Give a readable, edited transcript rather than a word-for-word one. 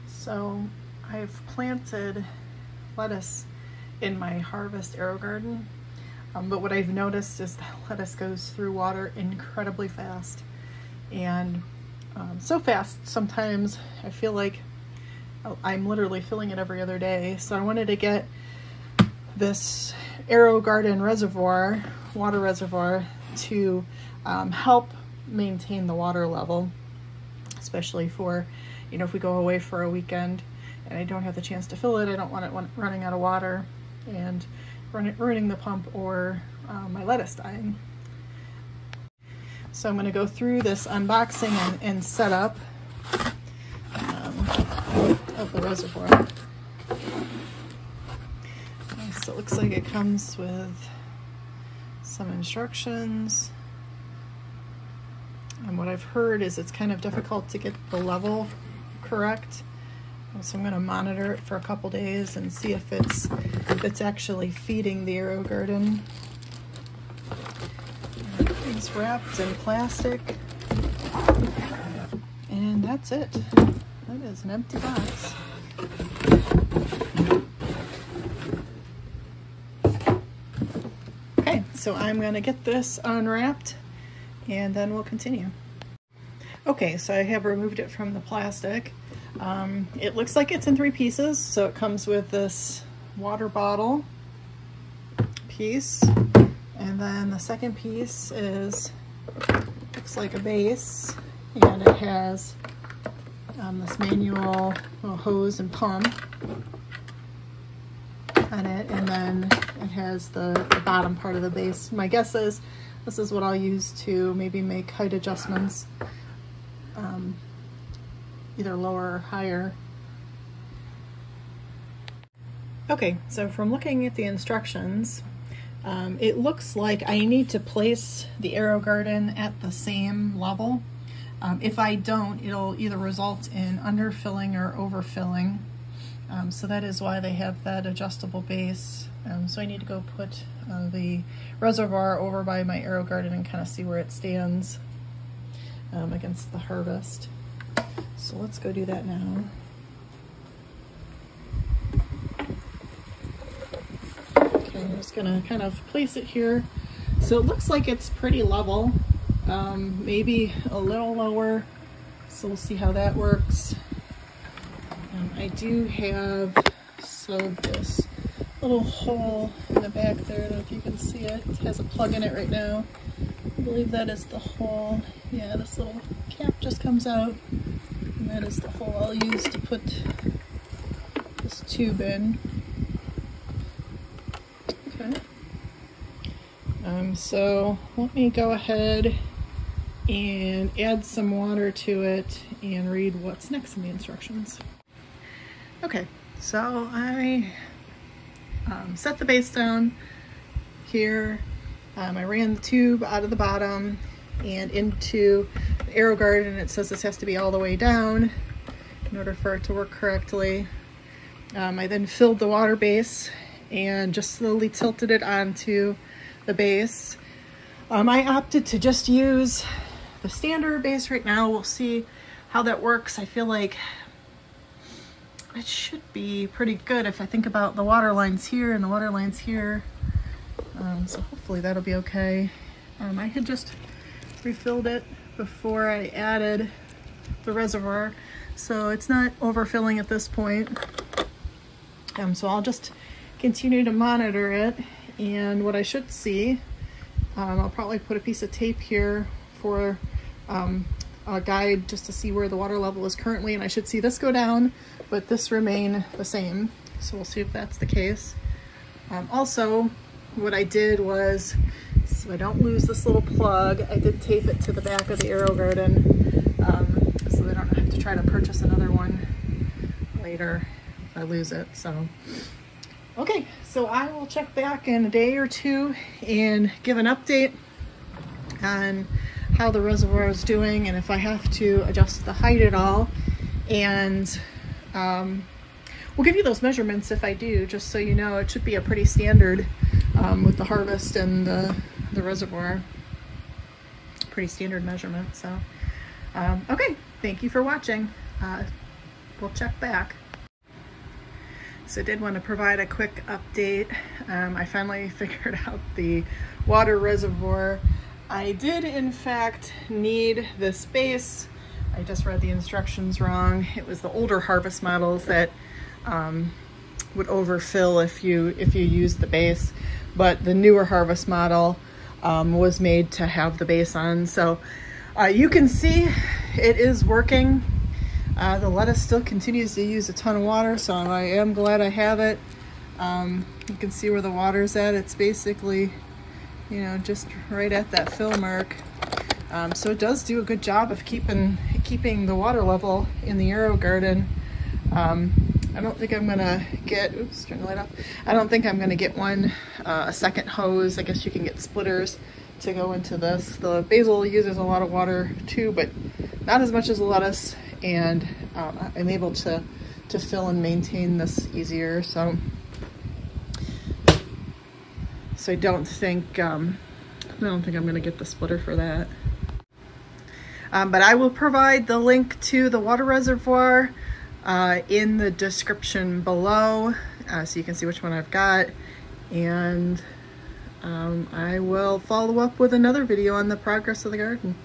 So I've planted lettuce in my Harvest AeroGarden, but what I've noticed is that lettuce goes through water incredibly fast, and so fast sometimes I feel like I'm literally filling it every other day. So I wanted to get this AeroGarden Reservoir, water reservoir, to help maintain the water level, especially for, you know, if we go away for a weekend and I don't have the chance to fill it. I don't want it running out of water and ruining the pump or my lettuce dying. So I'm going to go through this unboxing and setup of the reservoir. So it looks like it comes with some instructions. And what I've heard is it's kind of difficult to get the level correct. So I'm going to monitor it for a couple days and see if it's actually feeding the AeroGarden. It's wrapped in plastic, and that's it. That is an empty box. Okay, so I'm going to get this unwrapped and then we'll continue. Okay, so I have removed it from the plastic. It looks like it's in 3 pieces. So it comes with this water bottle piece, and then the second piece looks like a base, and it has this manual hose and pump on it, and then it has the bottom part of the base. My guess is this is what I'll use to maybe make height adjustments, either lower or higher. Okay, so from looking at the instructions, it looks like I need to place the AeroGarden at the same level. If I don't, it'll either result in underfilling or overfilling. So that is why they have that adjustable base. So I need to go put the reservoir over by my AeroGarden and kind of see where it stands against the Harvest. So let's go do that now. Okay, I'm just gonna kind of place it here. So it looks like it's pretty level, maybe a little lower. So we'll see how that works. I do have this little hole in the back there. I don't know if you can see it. It has a plug in it right now. I believe that is the hole. Yeah, this little cap just comes out, and that is the hole I'll use to put this tube in. Okay. So let me go ahead and add some water to it and read what's next in the instructions. Okay, so I set the base down here. I ran the tube out of the bottom and into the AeroGarden. It says this has to be all the way down in order for it to work correctly. I then filled the water base and just slowly tilted it onto the base. I opted to just use the standard base right now. We'll see how that works. I feel like it should be pretty good if I think about the water lines here and the water lines here. So hopefully that'll be okay. I had just refilled it before I added the reservoir, so it's not overfilling at this point. So I'll just continue to monitor it, and what I should see, I'll probably put a piece of tape here for a guide just to see where the water level is currently, and I should see this go down, but this remain the same. So we'll see if that's the case. Also, what I did was, so I don't lose this little plug, I did tape it to the back of the AeroGarden, so they don't have to try to purchase another one later if I lose it. So, okay, so I will check back in a day or two and give an update on how the reservoir is doing and if I have to adjust the height at all. And we'll give you those measurements if I do, just so you know. It should be a pretty standard with the Harvest and the reservoir. Pretty standard measurement. So, okay, thank you for watching. We'll check back. So I did want to provide a quick update. I finally figured out the water reservoir. I did in fact need this base. I just read the instructions wrong. It was the older Harvest models that would overfill if you used the base, but the newer Harvest model was made to have the base on. So you can see it is working. The lettuce still continues to use a ton of water, so I am glad I have it. You can see where the water's at. It's basically, you know, just right at that fill mark. So it does do a good job of keeping the water level in the AeroGarden. I don't think I'm gonna get, oops, turn the light off. I don't think I'm gonna get a second hose. I guess you can get splitters to go into this. The basil uses a lot of water too, but not as much as the lettuce, and I'm able to fill and maintain this easier. So I don't think I'm gonna get the splitter for that. But I will provide the link to the water reservoir in the description below, so you can see which one I've got, and I will follow up with another video on the progress of the garden.